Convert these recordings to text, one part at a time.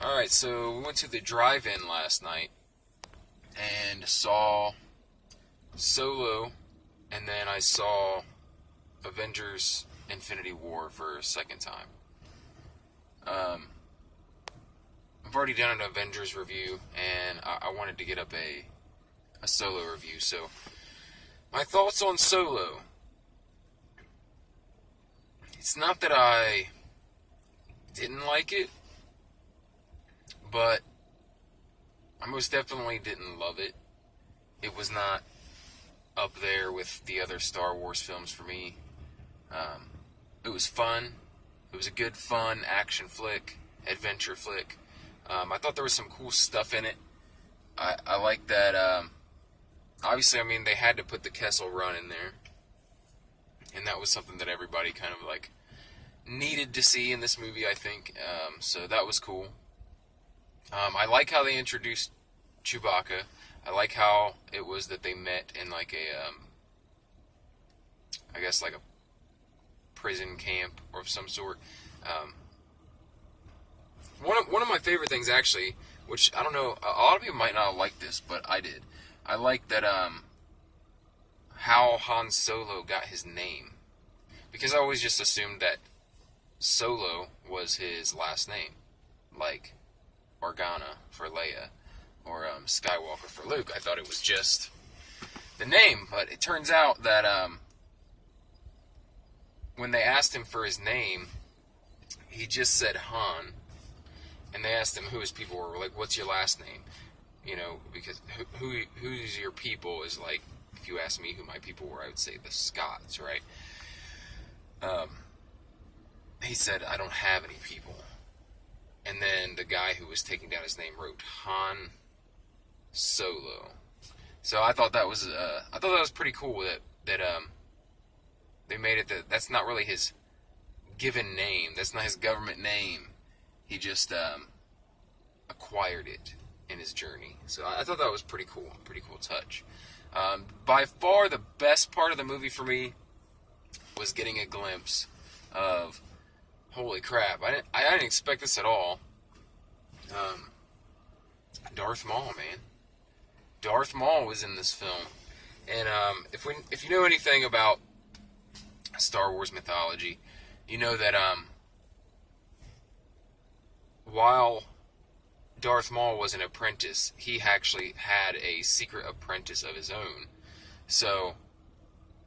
Alright, so we went to the drive-in last night and saw Solo, and then I saw Avengers Infinity War for a second time. Um, I've already done an Avengers review, and I wanted to get up a Solo review, so my thoughts on Solo. It's not that I didn't like it, but I most definitely didn't love it. It was not up there with the other Star Wars films for me. Um, it was fun. It was a good, fun action flick, adventure flick. I thought there was some cool stuff in it. I like that. Obviously, I mean, they had to put the Kessel Run in there, and that was something that everybody kind of like needed to see in this movie, I think. So that was cool. I like how they introduced Chewbacca. I like how it was that they met in like I guess like a prison camp or some sort. Um, one of my favorite things actually, which I don't know, a lot of people might not like this, but I did. I like that how Han Solo got his name, because I always just assumed that Solo was his last name, like Organa for Leia or Skywalker for Luke. I thought it was just the name, but it turns out that when they asked him for his name, he just said Han, and they asked him who his people were. Like, what's your last name? You know, because who's your people is like, if you ask me who my people were, I would say the Scots, right? Um, he said, I don't have any people. And then the guy who was taking down his name wrote Han Solo. So I thought that was pretty cool that they made it that's not really his given name. That's not his government name. He just acquired it in his journey. So I thought that was pretty cool touch. By far the best part of the movie for me was getting a glimpse of, holy crap, I didn't expect this at all. Darth Maul, man. Darth Maul was in this film, and if you know anything about Star Wars mythology, you know that while Darth Maul was an apprentice, he actually had a secret apprentice of his own. So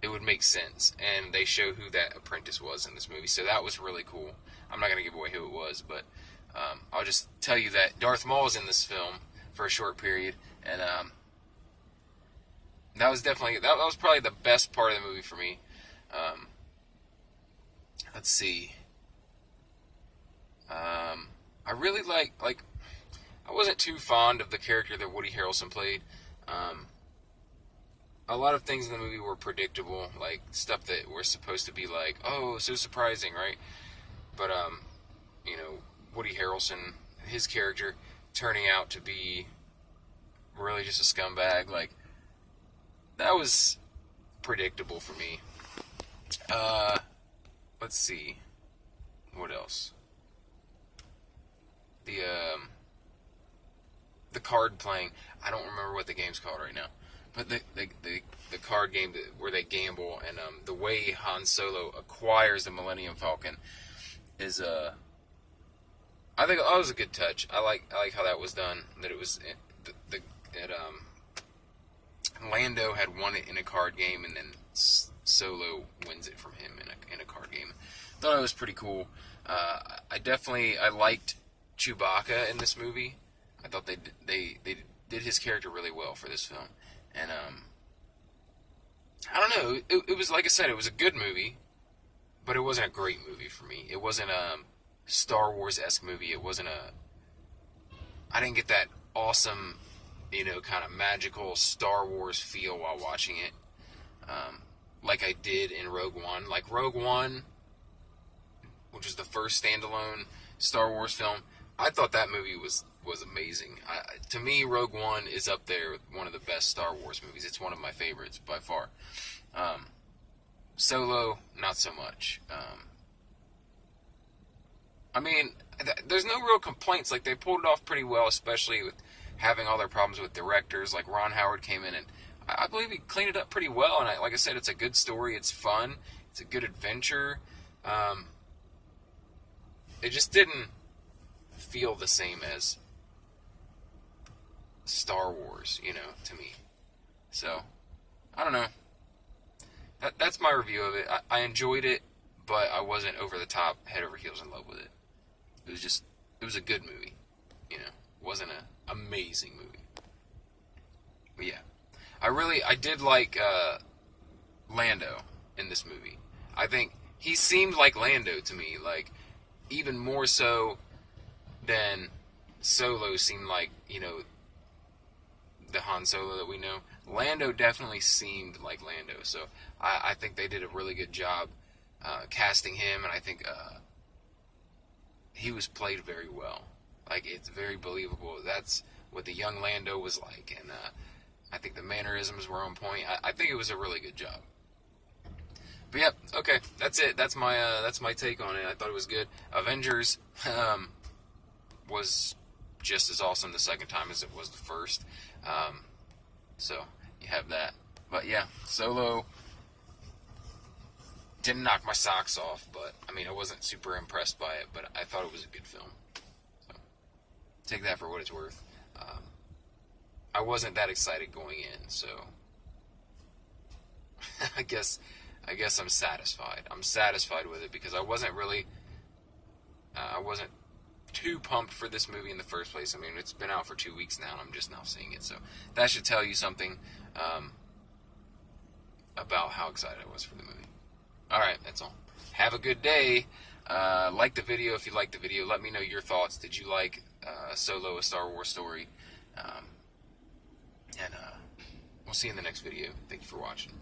it would make sense, and they show who that apprentice was in this movie. So that was really cool. I'm not going to give away who it was, but I'll just tell you that Darth Maul was in this film for a short period, and that was probably the best part of the movie for me. Let's see. I really like I wasn't too fond of the character that Woody Harrelson played. A lot of things in the movie were predictable, like stuff that were supposed to be like, oh, so surprising, right? But Woody Harrelson, his character turning out to be really just a scumbag, like that was predictable for me. Let's see, what else? The the card playing. I don't remember what the game's called right now, but the card game where they gamble, and the way Han Solo acquires the Millennium Falcon is I think that was a good touch. I like how that was done. That it was that Lando had won it in a card game, and then Solo wins it from him in a card game. Thought it was pretty cool. I liked Chewbacca in this movie. I thought they did his character really well for this film, and I don't know. It was, like I said, it was a good movie, but it wasn't a great movie for me. It wasn't a Star Wars-esque movie. I didn't get that awesome, kind of magical Star Wars feel while watching it, like I did in Rogue One. Like Rogue One, which was the first standalone Star Wars film, I thought that movie was amazing. To me, Rogue One is up there with one of the best Star Wars movies. It's one of my favorites by far. Solo, not so much. I mean, there's no real complaints. Like, they pulled it off pretty well, especially with having all their problems with directors. Like, Ron Howard came in and I believe he cleaned it up pretty well. And like I said, it's a good story. It's fun. It's a good adventure. It just didn't feel the same as Star Wars, to me. So, I don't know. That's my review of it. I enjoyed it, but I wasn't over the top, head over heels in love with it. It was a good movie. It wasn't an amazing movie. But yeah. I did like Lando in this movie. I think he seemed like Lando to me, like, even more so than Solo seemed like, the Han Solo that we know. Lando definitely seemed like Lando, so I think they did a really good job casting him, and I think he was played very well. Like, it's very believable. That's what the young Lando was like, and I think the mannerisms were on point. I think it was a really good job. But yeah, okay, that's it. That's my take on it. I thought it was good. Avengers was just as awesome the second time as it was the first. So you have that. But yeah, Solo didn't knock my socks off, but I mean, I wasn't super impressed by it, but I thought it was a good film. So take that for what it's worth. I wasn't that excited going in, so I guess I'm satisfied. I'm satisfied with it because I wasn't too pumped for this movie in the first place. I mean, it's been out for 2 weeks now, and I'm just now seeing it, so that should tell you something about how excited I was for the movie. Alright, that's all. Have a good day. Like the video if you liked the video. Let me know your thoughts. Did you like Solo, A Star Wars Story? And we'll see you in the next video. Thank you for watching.